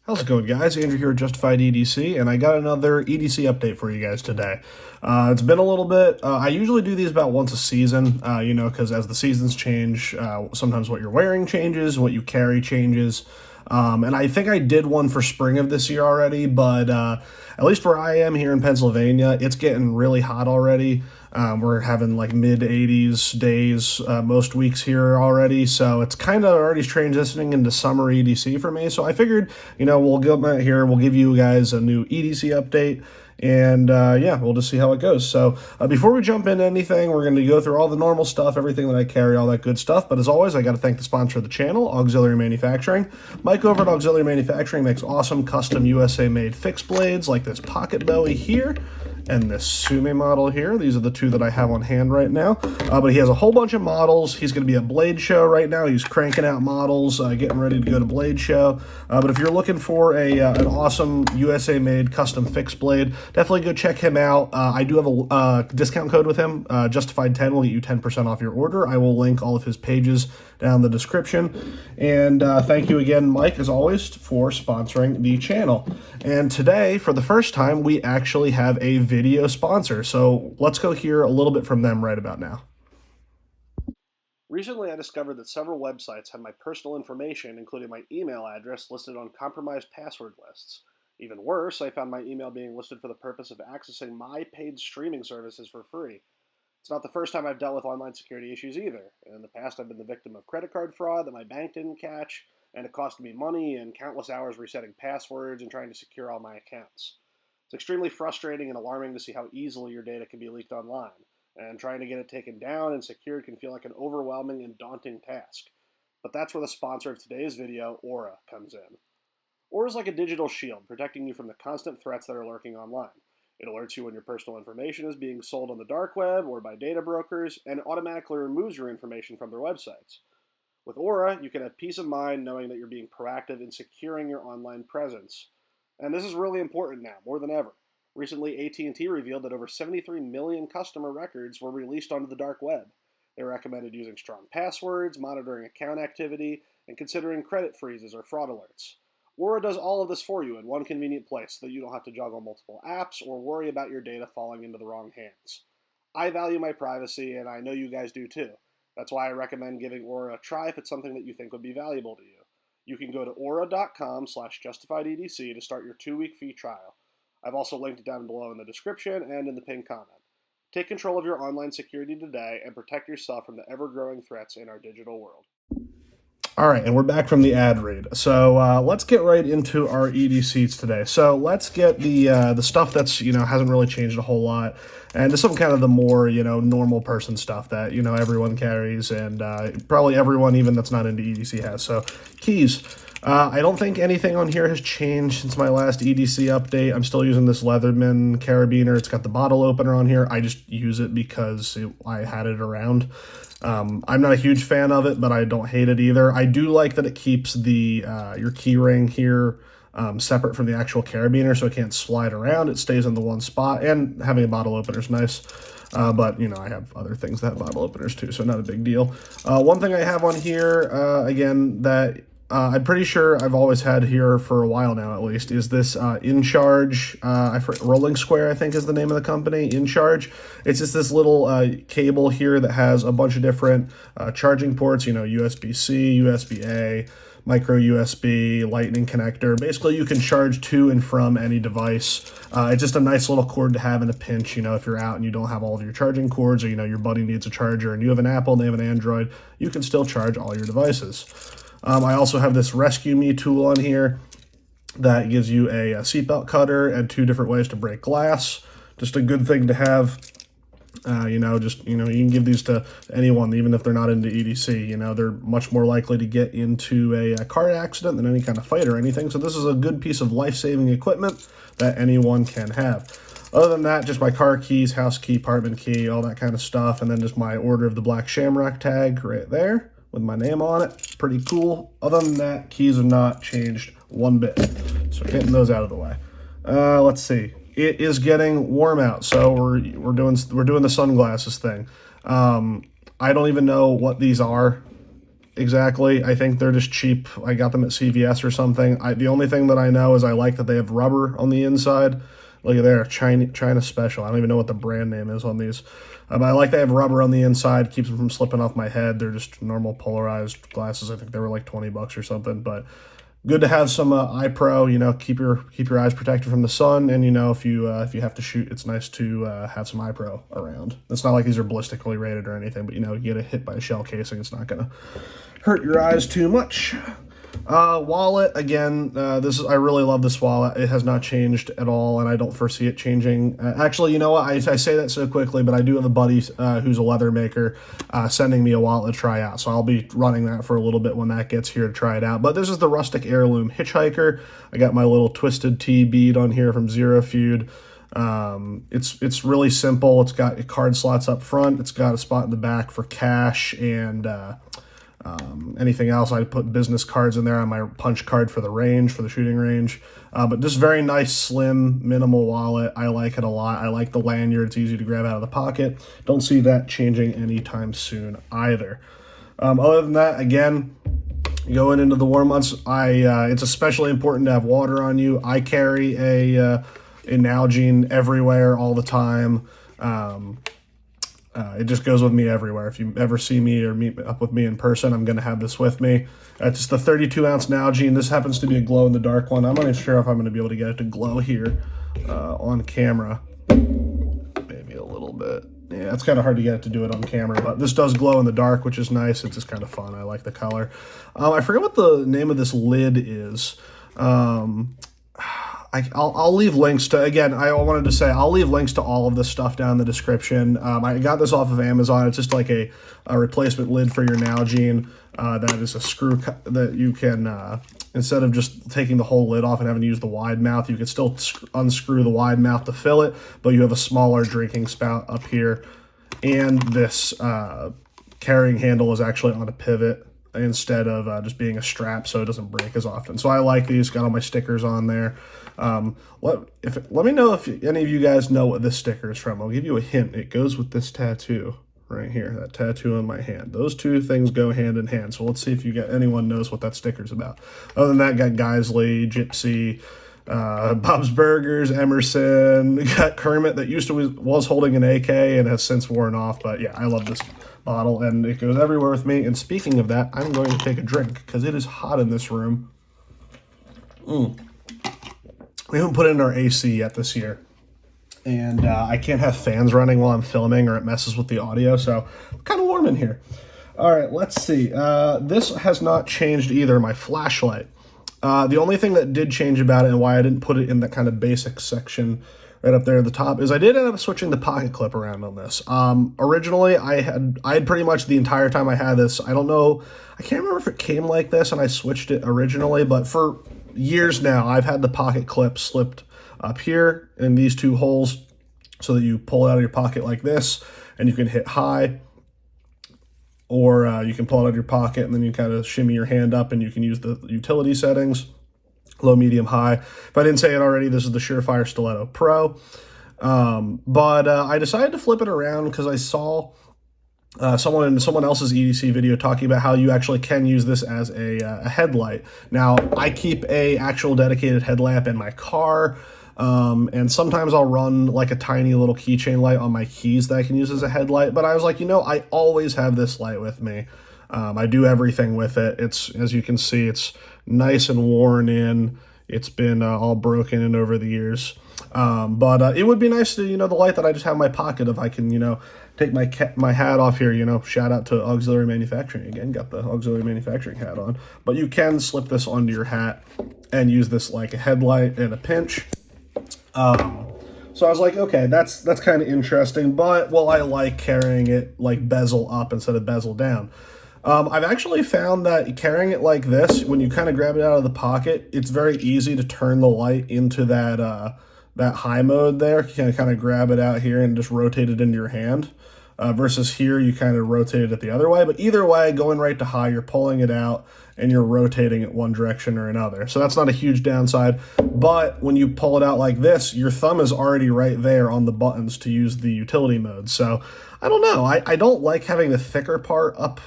How's it going, guys? Andrew here at Justified EDC, and I got another EDC update for you guys today. It's been a little bit. I usually do these about once a season, because as the seasons change, sometimes what you're wearing changes, what you carry changes. And I think I did one for spring of this year already, but at least where I am here in Pennsylvania, it's getting really hot already. We're having like mid 80s days most weeks here already, so it's kind of already transitioning into summer EDC for me. So I figured, we'll go out here, we'll give you guys a new EDC update. And yeah, we'll just see how it goes. So before we jump into anything, we're going to go through all the normal stuff, everything that I carry, all that good stuff. But as always, I got to thank the sponsor of the channel, Auxiliary Manufacturing. Mike over at Auxiliary Manufacturing makes awesome custom USA-made fixed blades like this Pocket Bowie here and this Sume model here. These are the two that I have on hand right now. But he has a whole bunch of models. He's going to be at Blade Show right now. He's cranking out models, getting ready to go to Blade Show. But if you're looking for an awesome USA-made custom fixed blade, definitely go check him out. I do have a discount code with him. Justified10 will get you 10% off your order. I will link all of his pages down in the description. And thank you again, Mike, as always, for sponsoring the channel. And today, for the first time, we actually have a video sponsor. So let's go hear a little bit from them right about now. Recently, I discovered that several websites had my personal information, including my email address, listed on compromised password lists. Even worse, I found my email being listed for the purpose of accessing my paid streaming services for free. It's not the first time I've dealt with online security issues either. In the past, I've been the victim of credit card fraud that my bank didn't catch, and it costed me money and countless hours resetting passwords and trying to secure all my accounts. It's extremely frustrating and alarming to see how easily your data can be leaked online, and trying to get it taken down and secured can feel like an overwhelming and daunting task. But that's where the sponsor of today's video, Aura, comes in. Aura is like a digital shield, protecting you from the constant threats that are lurking online. It alerts you when your personal information is being sold on the dark web or by data brokers, and automatically removes your information from their websites. With Aura, you can have peace of mind knowing that you're being proactive in securing your online presence. And this is really important now, more than ever. Recently, AT&T revealed that over 73 million customer records were released onto the dark web. They recommended using strong passwords, monitoring account activity, and considering credit freezes or fraud alerts. Aura does all of this for you in one convenient place so that you don't have to juggle multiple apps or worry about your data falling into the wrong hands. I value my privacy, and I know you guys do too. That's why I recommend giving Aura a try if it's something that you think would be valuable to you. You can go to aura.com/justifiededc to start your 2-week free trial. I've also linked it down below in the description and in the pinned comment. Take control of your online security today and protect yourself from the ever-growing threats in our digital world. All right, and we're back from the ad read. So let's get right into our EDCs today. So let's get the stuff that's hasn't really changed a whole lot, and just some kind of the more normal person stuff that everyone carries, and probably everyone even that's not into EDC has. So keys. I don't think anything on here has changed since my last EDC update. I'm still using this Leatherman carabiner. It's got the bottle opener on here. I just use it because I had it around. I'm not a huge fan of it, but I don't hate it either. I do like that it keeps the your key ring here separate from the actual carabiner, so it can't slide around. It stays in the one spot, and having a bottle opener is nice. But, I have other things that have bottle openers too, so not a big deal. One thing I have on here, again, that I'm pretty sure I've always had here for a while now, at least, is this InCharge, Rolling Square, I think is the name of the company, InCharge. It's just this little cable here that has a bunch of different charging ports, USB-C, USB-A, micro USB, lightning connector. Basically, you can charge to and from any device. It's just a nice little cord to have in a pinch, if you're out and you don't have all of your charging cords, or, your buddy needs a charger and you have an Apple and they have an Android, you can still charge all your devices. I also have this Resqme tool on here that gives you a seatbelt cutter and 2 different ways to break glass. Just a good thing to have. You can give these to anyone, even if they're not into EDC. They're much more likely to get into a car accident than any kind of fight or anything. So this is a good piece of life-saving equipment that anyone can have. Other than that, just my car keys, house key, apartment key, all that kind of stuff. And then just my Order of the Black Shamrock tag right there with my name on it. Pretty cool. Other than that, keys have not changed one bit. So getting those out of the way. Let's see. It is getting warm out, so we're doing the sunglasses thing. I don't even know what these are. exactly. I think they're just cheap. I got them at CVS or something. The only thing that I know is I like that they have rubber on the inside. Look at there, China Special. I don't even know what the brand name is on these. But I like they have rubber on the inside, keeps them from slipping off my head. They're just normal polarized glasses. I think they were like 20 bucks or something, but good to have some eye pro, you know, keep your eyes protected from the sun, and you know, if you have to shoot, it's nice to have some eye pro around. It's not like these are ballistically rated or anything, but you know, you get hit by a shell casing, it's not gonna hurt your eyes too much. Wallet, again, I really love this wallet. It has not changed at all, and I don't foresee it changing. Actually, you know what? I say that so quickly, but I do have a buddy who's a leather maker sending me a wallet to try out, so I'll be running that for a little bit when that gets here to try it out. But this is the Rustic Heirloom Hitchhiker. I got my little twisted T bead on here from Zero Feud. It's really simple. It's got card slots up front. It's got a spot in the back for cash and anything else. I put business cards in there on my punch card for the range, for the shooting range. But just very nice, slim, minimal wallet. I like it a lot. I like the lanyard. It's easy to grab out of the pocket. Don't see that changing anytime soon either. Other than that, again, going into the warm months, it's especially important to have water on you. I carry a Nalgene everywhere all the time. It just goes with me everywhere. If you ever see me or meet up with me in person, I'm going to have this with me. It's just the 32-ounce Nalgene. This happens to be a glow-in-the-dark one. I'm not even sure if I'm going to be able to get it to glow here on camera. Maybe a little bit. Yeah, it's kind of hard to get it to do it on camera, but this does glow in the dark, which is nice. It's just kind of fun. I like the color. I forget what the name of this lid is. I'll leave links to, again, I wanted to say, I'll leave links to all of this stuff down in the description. I got this off of Amazon. It's just like a replacement lid for your Nalgene. That is a screw that you can, instead of just taking the whole lid off and having to use the wide mouth, you can still unscrew the wide mouth to fill it, but you have a smaller drinking spout up here. And this carrying handle is actually on a pivot instead of just being a strap, so it doesn't break as often. So I like these, got all my stickers on there. Let me know if any of you guys know what this sticker is from. I'll give you a hint. It goes with this tattoo right here, that tattoo on my hand. Those two things go hand in hand. So let's see if anyone knows what that sticker's about. Other than that, got Geisley, Gypsy, Bob's Burgers, Emerson, got Kermit that was holding an AK and has since worn off. But yeah, I love this bottle and it goes everywhere with me. And speaking of that, I'm going to take a drink because it is hot in this room. We haven't put in our AC yet this year, and I can't have fans running while I'm filming or it messes with the audio, so it's kind of warm in here. All right, let's see. This has not changed either, my flashlight. The only thing that did change about it and why I didn't put it in that kind of basic section right up there at the top is I did end up switching the pocket clip around on this. Originally, I had pretty much the entire time I had this, I don't know, I can't remember if it came like this and I switched it originally, but for years now, I've had the pocket clip slipped up here in these two holes so that you pull it out of your pocket like this and you can hit high, or you can pull it out of your pocket and then you kind of shimmy your hand up and you can use the utility settings, low, medium, high. If I didn't say it already, this is the Surefire Stiletto Pro. But I decided to flip it around because I saw someone in someone else's EDC video talking about how you actually can use this as a headlight. Now, I keep a actual dedicated headlamp in my car, and sometimes I'll run like a tiny little keychain light on my keys that I can use as a headlight, but I was like, you know, I always have this light with me. I do everything with it. It's, as you can see, it's nice and worn in. It's been all broken in over the years. But it would be nice to, you know, the light that I just have in my pocket, if I can, you know, take my hat off here, you know, shout out to Auxiliary Manufacturing again, got the Auxiliary Manufacturing hat on. But you can slip this onto your hat and use this like a headlight and a pinch. So I was like, okay, that's kind of interesting, but, well, I like carrying it like bezel up instead of bezel down. I've actually found that carrying it like this, when you kind of grab it out of the pocket, it's very easy to turn the light into that high mode there. You can kind of grab it out here and just rotate it into your hand. Versus here, you kind of rotate it the other way. But either way, going right to high, you're pulling it out and you're rotating it one direction or another. So that's not a huge downside, but when you pull it out like this, your thumb is already right there on the buttons to use the utility mode. So I don't know. I don't like having the thicker part up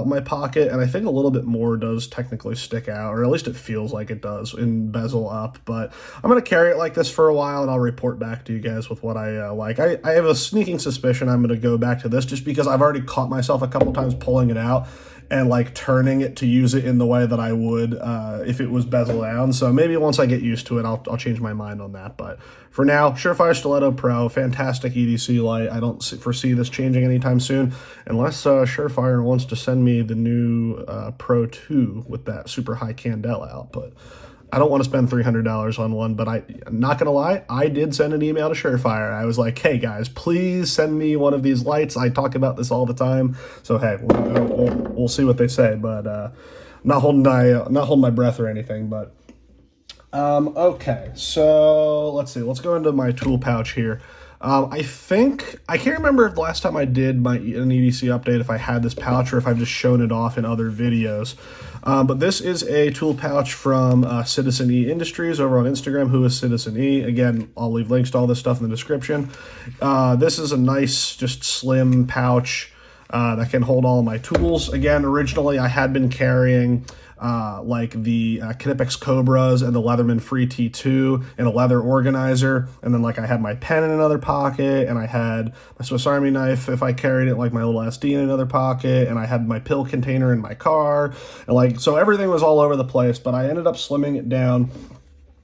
my pocket, and I think a little bit more does technically stick out, or at least it feels like it does in bezel up. But I'm going to carry it like this for a while, and I'll report back to you guys with what I like. I have a sneaking suspicion I'm going to go back to this just because I've already caught myself a couple times pulling it out and like turning it to use it in the way that I would if it was bezel down. So maybe once I get used to it, I'll change my mind on that. But for now, Surefire Stiletto Pro, fantastic EDC light. I don't foresee this changing anytime soon, unless Surefire wants to send me the new Pro 2 with that super high candela output. I don't want to spend $300 on one, but I'm not going to lie, I did send an email to Surefire. I was like, hey guys, please send me one of these lights. I talk about this all the time. So hey, we'll see what they say, but not holding my breath or anything. But okay, so let's see. Let's go into my tool pouch here. I can't remember if the last time I did an EDC update, if I had this pouch or if I've just shown it off in other videos. But this is a tool pouch from Citizen E Industries over on Instagram. Who is Citizen E? Again, I'll leave links to all this stuff in the description. This is a nice, just slim pouch that can hold all of my tools. Again, originally I had been carrying like the Knipex Cobras and the Leatherman Free T2 and a leather organizer, and then like I had my pen in another pocket, and I had my Swiss Army knife if I carried it, like my little SD in another pocket, and I had my pill container in my car, and like so everything was all over the place. But I ended up slimming it down,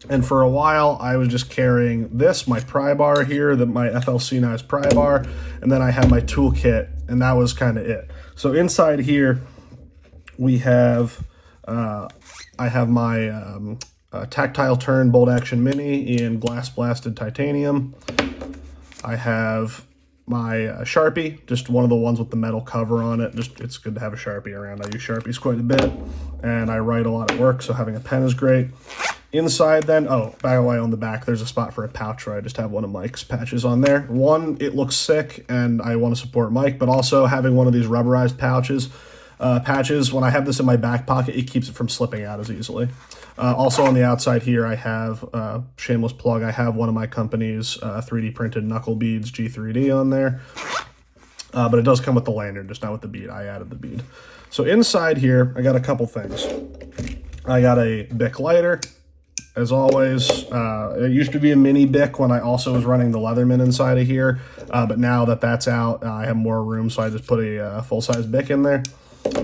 and for a while I was just carrying this, my pry bar here, my FLC Knives pry bar, and then I had my toolkit, and that was kind of it. So inside here we have I have my Tactile turn bolt action mini in glass blasted titanium. I have my Sharpie, just one of the ones with the metal cover on it. Just it's good to have a Sharpie around. I use Sharpies quite a bit, and I write a lot at work, so having a pen is great. Inside then, oh, by the way, on the back, there's a spot for a pouch where I just have one of Mike's patches on there. One, it looks sick, and I want to support Mike, but also having one of these rubberized patches, when I have this in my back pocket, it keeps it from slipping out as easily. Also on the outside here, I have, shameless plug, I have one of my company's 3D printed knuckle beads, G3D, on there. But it does come with the lanyard, just not with the bead. I added the bead. So inside here, I got a couple things. I got a Bic lighter, as always. It used to be a mini Bic when I also was running the Leatherman inside of here. But now that that's out, I have more room, so I just put a full-size Bic in there.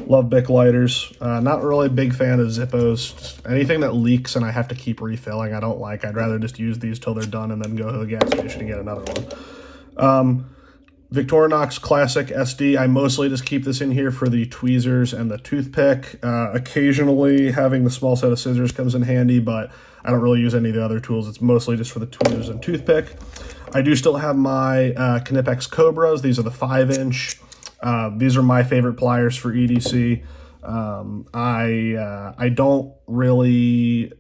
Love Bic lighters. Not really a big fan of Zippos. Just anything that leaks and I have to keep refilling, I don't like. I'd rather just use these till they're done and then go to the gas station and get another one. Victorinox Classic SD. I mostly just keep this in here for the tweezers and the toothpick. Occasionally having the small set of scissors comes in handy, but I don't really use any of the other tools. It's mostly just for the tweezers and toothpick. I do still have my Knipex Cobras. These are the 5-inch. These are my favorite pliers for EDC. I don't really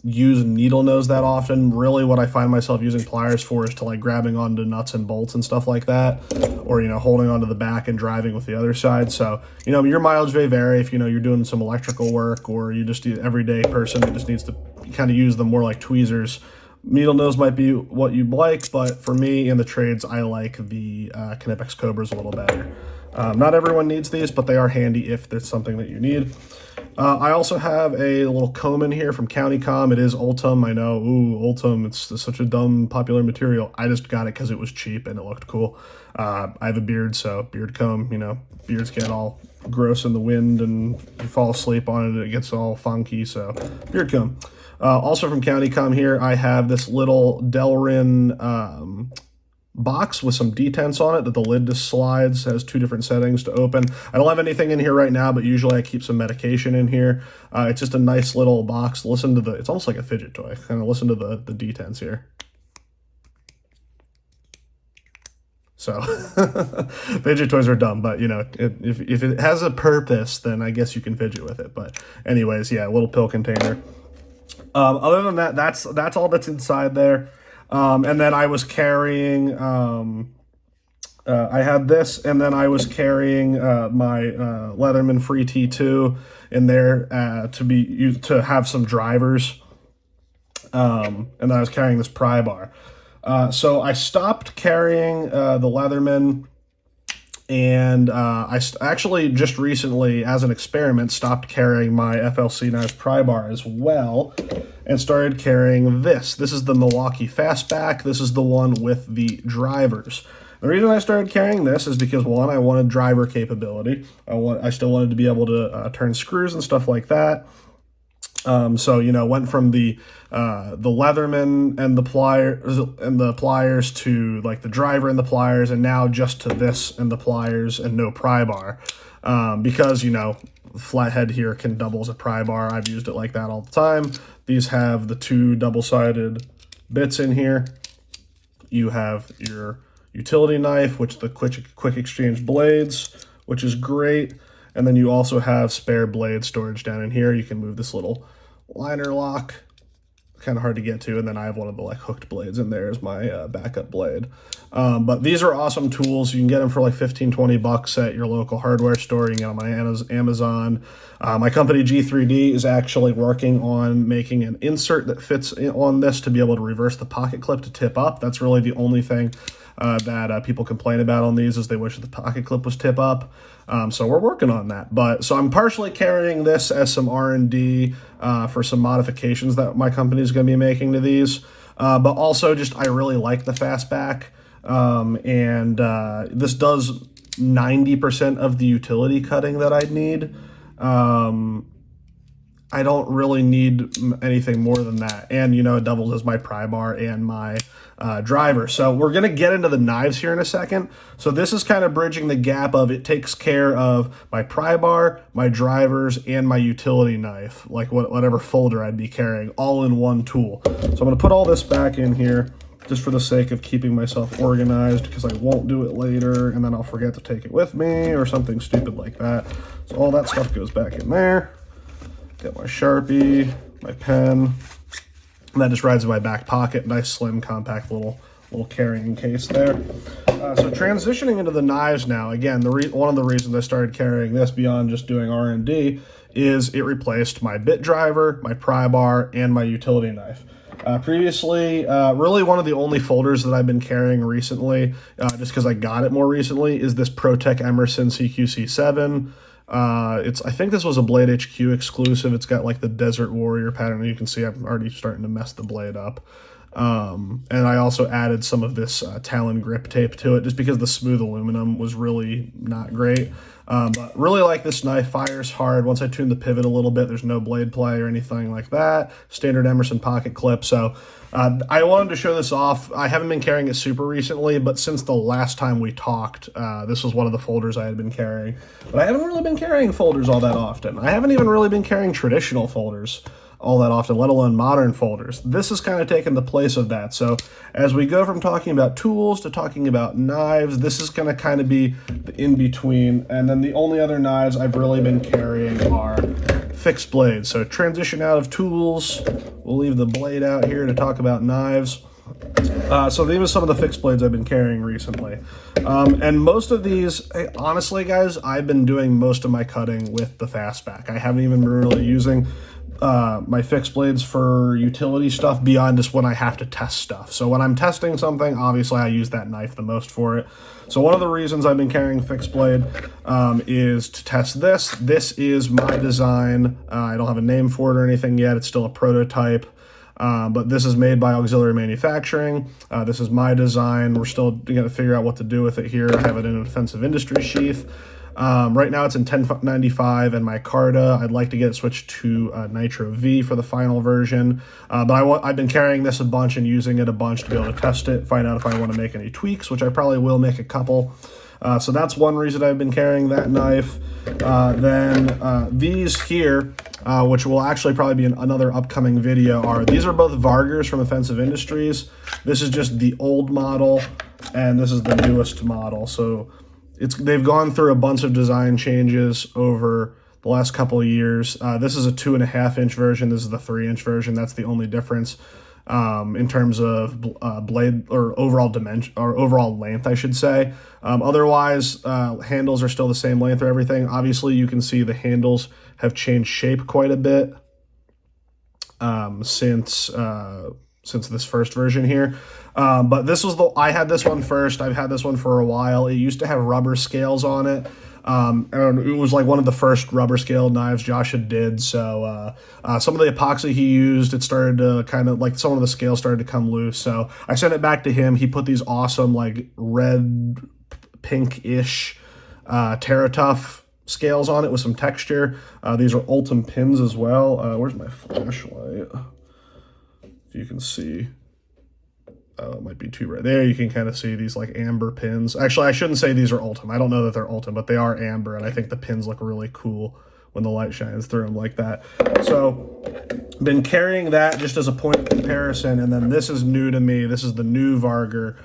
use needle nose that often. Really what I find myself using pliers for is to like grabbing onto nuts and bolts and stuff like that, or, you know, holding onto the back and driving with the other side. So, you know, your mileage may vary if, you know, you're doing some electrical work, or you just everyday person who just needs to kind of use them more like tweezers. Needle nose might be what you like, but for me in the trades, I like the Knipex Cobras a little better. Not everyone needs these, but they are handy if there's something that you need. I also have a little comb in here from CountyComm. It is ultem. I know, ooh, ultem, it's such a dumb popular material. I just got it because it was cheap and it looked cool. I have a beard, so beard comb, you know, beards get all gross in the wind and you fall asleep on it, it gets all funky, so beard comb. Also from CountyComm here, I have this little delrin box with some detents on it that the lid just slides, has 2 different settings to open. I don't have anything in here right now, but usually I keep some medication in here. It's just a nice little box. Listen to it's almost like a fidget toy. Kind of listen to the detents here. So fidget toys are dumb, but you know, if it has a purpose, then I guess you can fidget with it. But anyways, yeah, a little pill container. Other than that, that's all that's inside there. And then I was carrying I had this, and then I was carrying my Leatherman Free T2 in there to be used to have some drivers, and then I was carrying this pry bar. So I stopped carrying the Leatherman, and I actually just recently, as an experiment, stopped carrying my FLC Knives pry bar as well, and started carrying this. This is the Milwaukee Fastback. This is the one with the drivers. The reason I started carrying this is because, one, I wanted driver capability. I still wanted to be able to turn screws and stuff like that. So, you know, went from the Leatherman and the pliers to like the driver and the pliers, and now just to this and the pliers and no pry bar. Because, you know, the flathead here can double as a pry bar. I've used it like that all the time. These have the two double-sided bits in here. You have your utility knife, which the quick exchange blades, which is great. And then you also have spare blade storage down in here. You can move this little liner lock, kind of hard to get to. And then I have one of the like hooked blades in there as my backup blade. But these are awesome tools. You can get them for like 15, 20 bucks at your local hardware store. You can get them on Amazon. My company G3D is actually working on making an insert that fits on this to be able to reverse the pocket clip to tip up. That's really the only thing that people complain about on these, is they wish the pocket clip was tip up. So we're working on that. So I'm partially carrying this as some R&D for some modifications that my company is going to be making to these. But also just, I really like the Fastback. This does 90% of the utility cutting that I'd need. I don't really need anything more than that. And, you know, it doubles as my pry bar and my driver. So we're going to get into the knives here in a second. So this is kind of bridging the gap of, it takes care of my pry bar, my drivers, and my utility knife, like whatever folder I'd be carrying, all in one tool. So I'm going to put all this back in here just for the sake of keeping myself organized, because I won't do it later and then I'll forget to take it with me or something stupid like that. So all that stuff goes back in there. Got my Sharpie, my pen, and that just rides in my back pocket. Nice, slim, compact little carrying case there. So transitioning into the knives now, again, one of the reasons I started carrying this beyond just doing R&D is it replaced my bit driver, my pry bar, and my utility knife. Previously, really one of the only folders that I've been carrying recently, just because I got it more recently, is this ProTech Emerson CQC7. I think this was a Blade HQ exclusive. It's got like the Desert Warrior pattern. You can see I'm already starting to mess the blade up. And I also added some of this Talon grip tape to it, just because the smooth aluminum was really not great. But really like this knife. Fires hard. Once I tune the pivot a little bit, there's no blade play or anything like that. Standard Emerson pocket clip. So I wanted to show this off. I haven't been carrying it super recently, but since the last time we talked, this was one of the folders I had been carrying. But I haven't really been carrying folders all that often. I haven't even really been carrying traditional folders all that often, let alone modern folders. This has kind of taken the place of that. So as we go from talking about tools to talking about knives, this is going to kind of be the in-between. And then the only other knives I've really been carrying are fixed blades. So transition out of tools. We'll leave the blade out here to talk about knives. So these are some of the fixed blades I've been carrying recently. And most of these, honestly, guys, I've been doing most of my cutting with the Fastback. I haven't even been really using my fixed blades for utility stuff beyond just when I have to test stuff. So when I'm testing something, obviously I use that knife the most for it. So one of the reasons I've been carrying fixed blade is to test this. This is my design. I don't have a name for it or anything yet. It's still a prototype. But this is made by Auxiliary Manufacturing. This is my design. We're still going to figure out what to do with it here. I have it in a defensive industry sheath. Right now it's in 1095 and micarta. I'd like to get it switched to Nitro V for the final version. But I've been carrying this a bunch and using it a bunch to be able to test it, find out if I want to make any tweaks, which I probably will make a couple. So that's one reason I've been carrying that knife. Then these here, which will actually probably be in another upcoming video, these are both Vargers from Offensive Industries. This is just the old model, and this is the newest model. So they've gone through a bunch of design changes over the last couple of years. This is a 2.5-inch version. This is the 3-inch version. That's the only difference. in terms of blade or overall dimension or overall length, I should say. Otherwise, handles are still the same length or everything. Obviously, you can see the handles have changed shape quite a bit since this first version here. But this was I had this one first. I've had this one for a while. It used to have rubber scales on it. And it was like one of the first rubber scaled knives Josh did. So some of the epoxy he used, it started to kind of like some of the scales started to come loose. So I sent it back to him. He put these awesome like red, pinkish TerraTough scales on it with some texture. These are ultem pins as well. Where's my flashlight? If you can see. It might be too bright. There you can kind of see these like amber pins. Actually, I shouldn't say these are ultem. I don't know that they're ultem, but they are amber, and I think the pins look really cool when the light shines through them like that. So, been carrying that just as a point of comparison, and then this is new to me. This is the new Varger.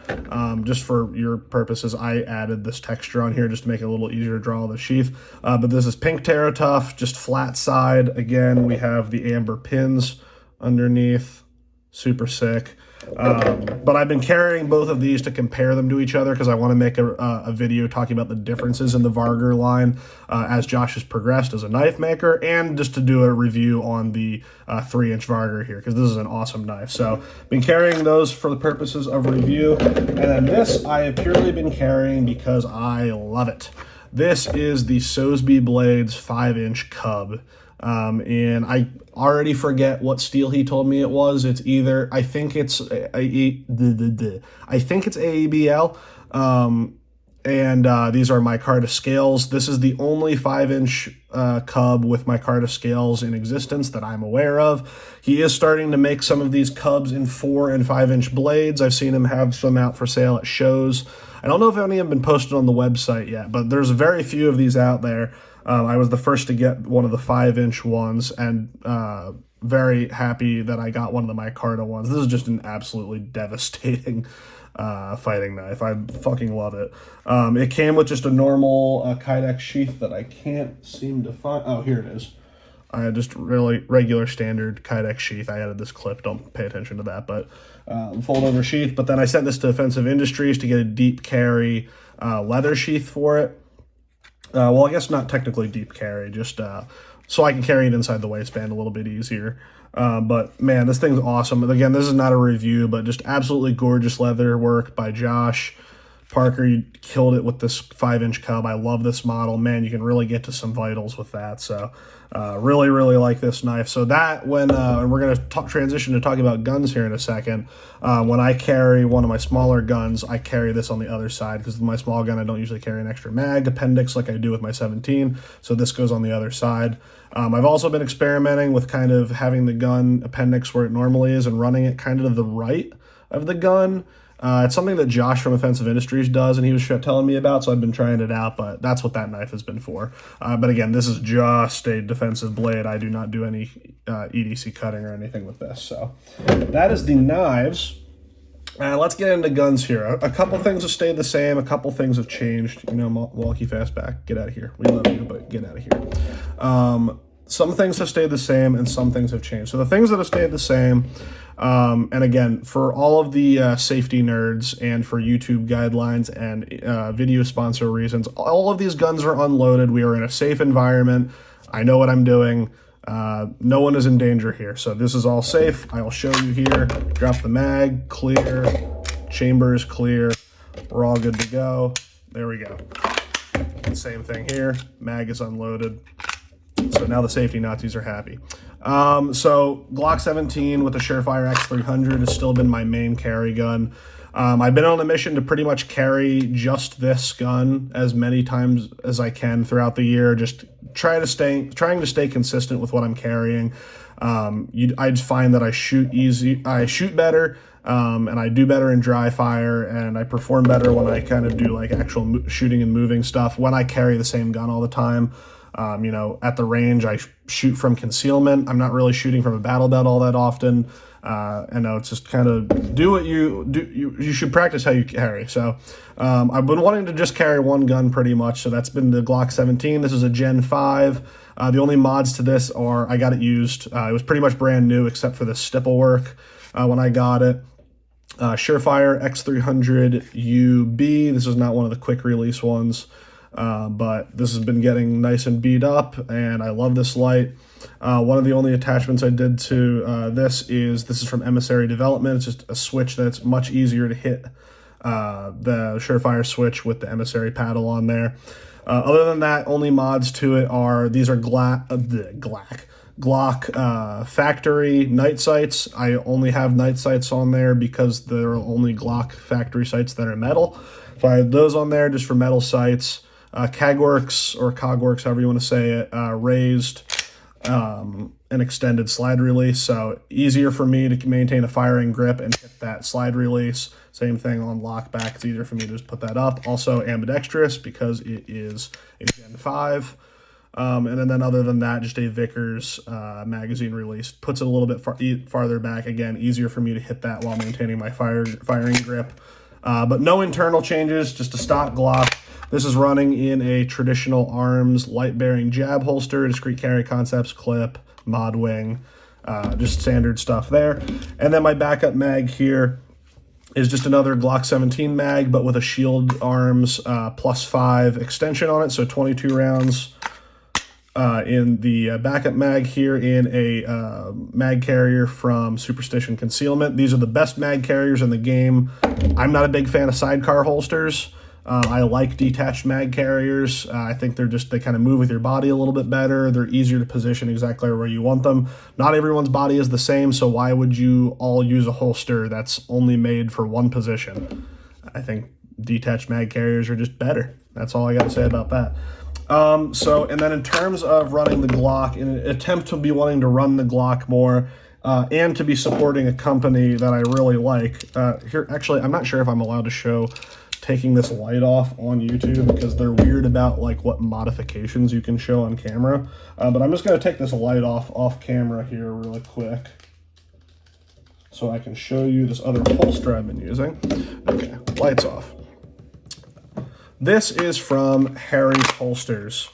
Just for your purposes, I added this texture on here just to make it a little easier to draw the sheath. But this is pink TerraTough, just flat side. Again, we have the amber pins underneath. Super sick. But I've been carrying both of these to compare them to each other because I want to make a video talking about the differences in the Varger line as Josh has progressed as a knife maker, and just to do a review on the 3-inch Varger here because this is an awesome knife. So been carrying those for the purposes of review, and then this I have purely been carrying because I love it. This is the Sosby Blades 5-inch Cub. And I already forget what steel he told me it was. It's either, I think it's AEBL. And these are micarta scales. This is the only 5-inch Cub with micarta scales in existence that I'm aware of. He is starting to make some of these Cubs in 4 and 5-inch blades. I've seen him have some out for sale at shows. I don't know if any have been posted on the website yet, but there's very few of these out there. I was the first to get one of the 5-inch ones, and very happy that I got one of the micarta ones. This is just an absolutely devastating fighting knife. I fucking love it. It came with just a normal Kydex sheath that I can't seem to find. Oh, here it is. I had just really regular standard Kydex sheath. I added this clip. Don't pay attention to that, but fold over sheath. But then I sent this to Offensive Industries to get a deep carry leather sheath for it. Well, I guess not technically deep carry, just so I can carry it inside the waistband a little bit easier. But man, this thing's awesome. And again, this is not a review, but just absolutely gorgeous leather work by Josh Parker. You killed it with this 5-inch Cub. I love this model. Man, you can really get to some vitals with that. So really, really like this knife. So that when we're going to transition to talking about guns here in a second. When I carry one of my smaller guns, I carry this on the other side because with my small gun, I don't usually carry an extra mag appendix like I do with my 17. So this goes on the other side. I've also been experimenting with kind of having the gun appendix where it normally is and running it kind of to the right of the gun. It's something that Josh from Offensive Industries does, and he was telling me about, so I've been trying it out, but that's what that knife has been for. But again, this is just a defensive blade. I do not do any EDC cutting or anything with this. So that is the knives. Let's get into guns here. A couple things have stayed the same. A couple things have changed. You know, Milwaukee Fastback, get out of here. We love you, but get out of here. Some things have stayed the same, and some things have changed. So the things that have stayed the same, and again, for all of the safety nerds and for YouTube guidelines and video sponsor reasons, all of these guns are unloaded. We are in a safe environment. I know what I'm doing. No one is in danger here. So this is all safe. I will show you here. Drop the mag, clear, chamber is clear. We're all good to go. There we go. Same thing here. Mag is unloaded. So now the safety Nazis are happy. So Glock 17 with the Surefire X300 has still been my main carry gun. I've been on a mission to pretty much carry just this gun as many times as I can throughout the year. Just trying to stay consistent with what I'm carrying. I just find that I shoot better, and I do better in dry fire, and I perform better when I kind of do like actual shooting and moving stuff when I carry the same gun all the time. You know, at the range, I shoot from concealment. I'm not really shooting from a battle belt all that often. I know it's just kind of do what you do. You should practice how you carry. So I've been wanting to just carry one gun pretty much. So that's been the Glock 17. This is a Gen 5. The only mods to this are I got it used. It was pretty much brand new except for the stipple work when I got it. Surefire X300UB. This is not one of the quick release ones, but this has been getting nice and beat up, and I love this light. One of the only attachments I did to this is from Emissary Development. It's just a switch that's much easier to hit the Surefire switch with the Emissary paddle on there. Other than that, only mods to it are these are Glock factory night sights. I only have night sights on there because there are only Glock factory sights that are metal. So I have those on there just for metal sights. Cagworks, or Cogworks, however you want to say it, raised an extended slide release. So easier for me to maintain a firing grip and hit that slide release. Same thing on lockback. It's easier for me to just put that up. Also ambidextrous because it is a Gen 5. And then other than that, just a Vickers magazine release. Puts it a little bit farther back. Again, easier for me to hit that while maintaining my firing grip. But no internal changes, just a stock Glock. This is running in a traditional arms light-bearing jab holster, discreet carry concepts, clip, mod wing, just standard stuff there. And then my backup mag here is just another Glock 17 mag, but with a shield arms +5 extension on it, so 22 rounds in the backup mag here in a mag carrier from Superstition Concealment. These are the best mag carriers in the game. I'm not a big fan of sidecar holsters. I like detached mag carriers. I think they kind of move with your body a little bit better. They're easier to position exactly where you want them. Not everyone's body is the same, so why would you all use a holster that's only made for one position? I think detached mag carriers are just better. That's all I got to say about that. And then in terms of running the Glock, in an attempt to be wanting to run the Glock more, and to be supporting a company that I really like, here, actually, I'm not sure if I'm allowed to show taking this light off on YouTube because they're weird about like what modifications you can show on camera. But I'm just going to take this light off camera here really quick so I can show you this other holster I've been using. Okay, lights off. This is from Harry's Holsters.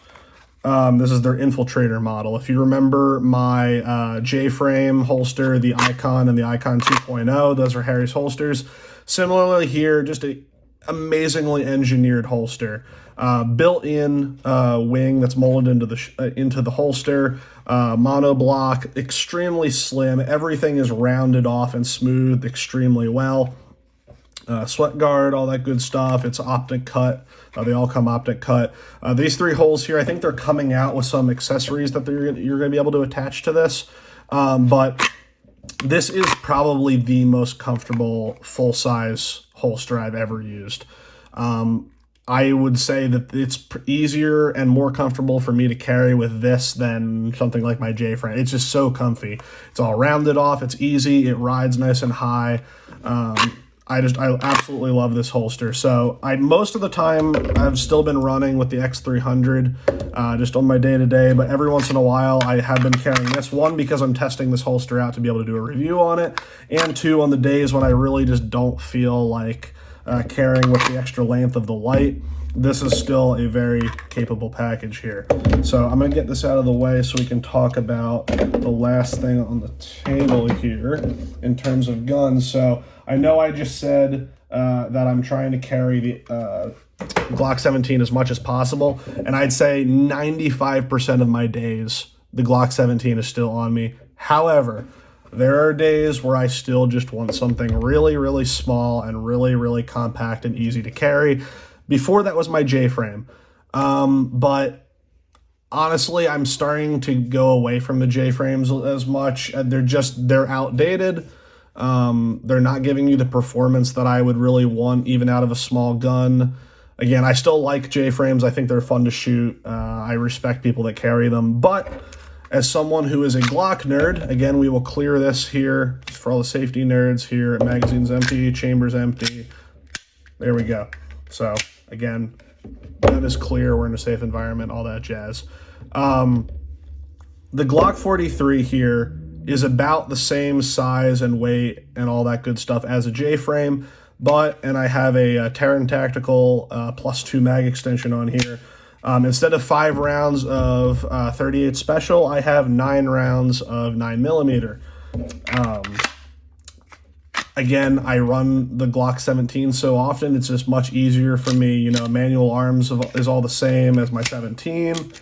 This is their Infiltrator model. If you remember my J-frame holster, the Icon and the Icon 2.0, those are Harry's Holsters. Similarly here, just a amazingly engineered holster, built-in wing that's molded into the holster, monoblock, extremely slim. Everything is rounded off and smoothed extremely well. Sweat guard, all that good stuff. It's optic cut. They all come optic cut. These three holes here, I think they're coming out with some accessories that you're going to be able to attach to this. But this is probably the most comfortable full-size holster I've ever used. I would say that it's easier and more comfortable for me to carry with this than something like my J-frame. It's just so comfy. It's all rounded off. It's easy. It rides nice and high. I absolutely love this holster. So most of the time I've still been running with the X300 just on my day-to-day, but every once in a while I have been carrying this. One, because I'm testing this holster out to be able to do a review on it, and two, on the days when I really just don't feel like carrying with the extra length of the light. This is still a very capable package here. So I'm going to get this out of the way so we can talk about the last thing on the table here in terms of guns. So I know I just said that I'm trying to carry the Glock 17 as much as possible, and I'd say 95% of my days the Glock 17 is still on me. However, there are days where I still just want something really, really small and really, really compact and easy to carry. Before that was my J-frame, but honestly, I'm starting to go away from the J-frames as much. They're outdated. They're not giving you the performance that I would really want, even out of a small gun. Again, I still like J-frames. I think they're fun to shoot. I respect people that carry them, but as someone who is a Glock nerd, again, we will clear this here for all the safety nerds here. Magazine's empty, chamber's empty. There we go. So again, that is clear. We're in a safe environment, all that jazz. The Glock 43 here is about the same size and weight and all that good stuff as a J-frame, and I have a Terran Tactical +2 mag extension on here. Instead of 5 rounds of 38 special, I have 9 rounds of 9mm. Again, I run the Glock 17 so often, it's just much easier for me. You know, manual arms is all the same as my 17.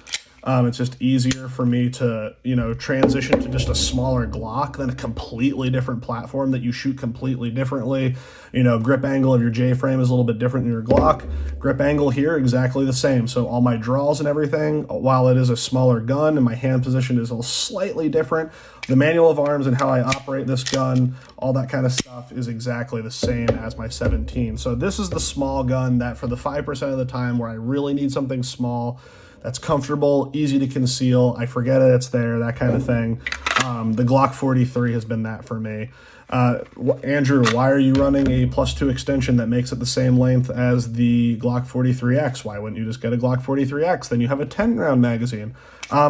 It's just easier for me to, you know, transition to just a smaller Glock than a completely different platform that you shoot completely differently. You know, grip angle of your J-frame is a little bit different than your Glock. Grip angle here, exactly the same. So all my draws and everything, while it is a smaller gun and my hand position is all slightly different, the manual of arms and how I operate this gun, all that kind of stuff is exactly the same as my 17. So this is the small gun that for the 5% of the time where I really need something small, that's comfortable, easy to conceal, I forget it's there, that kind of thing. The Glock 43 has been that for me. Andrew, why are you running a +2 extension that makes it the same length as the Glock 43X? Why wouldn't you just get a Glock 43X? Then you have a 10-round magazine.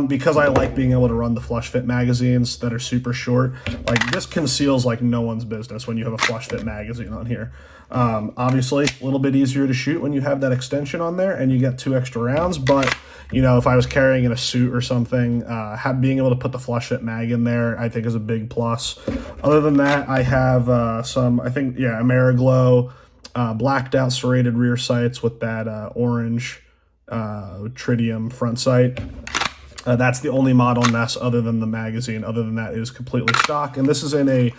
Because I like being able to run the flush fit magazines that are super short. Like, this conceals like no one's business when you have a flush fit magazine on here. Obviously, a little bit easier to shoot when you have that extension on there and you get 2 extra rounds, but you know, if I was carrying in a suit or something, being able to put the flush fit mag in there, I think is a big plus. Other than that, I have some, I think, yeah, Ameriglow blacked out serrated rear sights with that orange tritium front sight. That's the only mod on this other than the magazine. Other than that, it is completely stock. And this is in a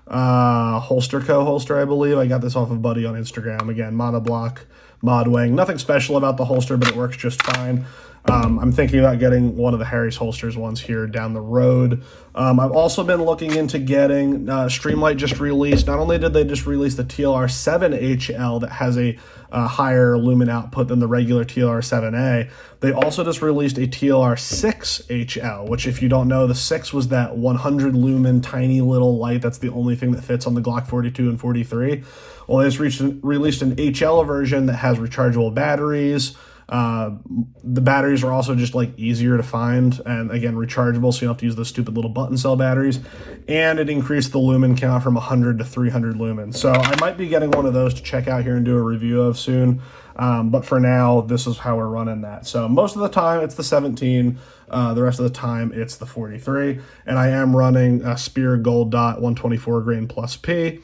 Holsterco holster, I believe. I got this off of Buddy on Instagram. Again, monoblock, mod wing. Nothing special about the holster, but it works just fine. I'm thinking about getting one of the Harry's holsters ones here down the road. I've also been looking into getting, Streamlight just released, not only did they just release the TLR7HL that has a higher lumen output than the regular TLR7A, they also just released a TLR6HL, which if you don't know, the 6 was that 100 lumen tiny little light that's the only thing that fits on the Glock 42 and 43. Well, they just released an HL version that has rechargeable batteries. The batteries are also just like easier to find and again rechargeable, so you don't have to use those stupid little button cell batteries, and it increased the lumen count from 100 to 300 lumens. So I might be getting one of those to check out here and do a review of soon, but for now this is how we're running that. So most of the time it's the 17, the rest of the time it's the 43, and I am running a Spear Gold Dot 124 grain plus P,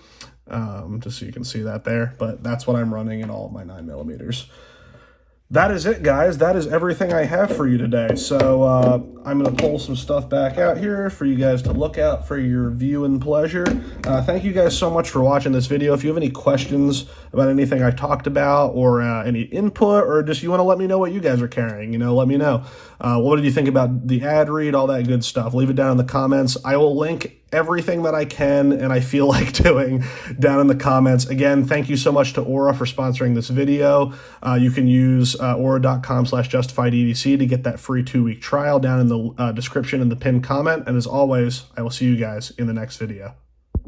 just so you can see that there, but that's what I'm running in all of my 9mm. That is it, guys. That is everything I have for you today. So I'm going to pull some stuff back out here for you guys to look at for your viewing pleasure. Thank you guys so much for watching this video. If you have any questions about anything I talked about or any input, or just you want to let me know what you guys are carrying, you know, let me know. What did you think about the ad read, all that good stuff? Leave it down in the comments. I will link everything that I can and I feel like doing down in the comments. Again, thank you so much to Aura for sponsoring this video. You can use aura.com/justifiededc to get that free 2-week trial down in the description in the pinned comment. And as always, I will see you guys in the next video.